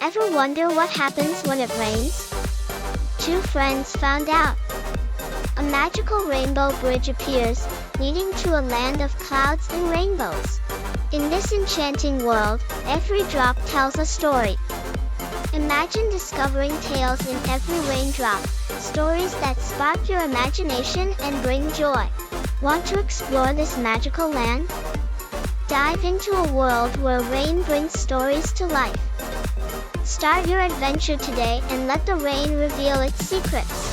Ever wonder what happens when it rains? Two friends found out. A magical rainbow bridge appears, leading to a land of clouds and rainbows. In this enchanting world, every drop tells a story. Imagine discovering tales in every raindrop, stories that spark your imagination and bring joy. Want to explore this magical land? Dive into a world where rain brings stories to life. Start your adventure today and let the rain reveal its secrets.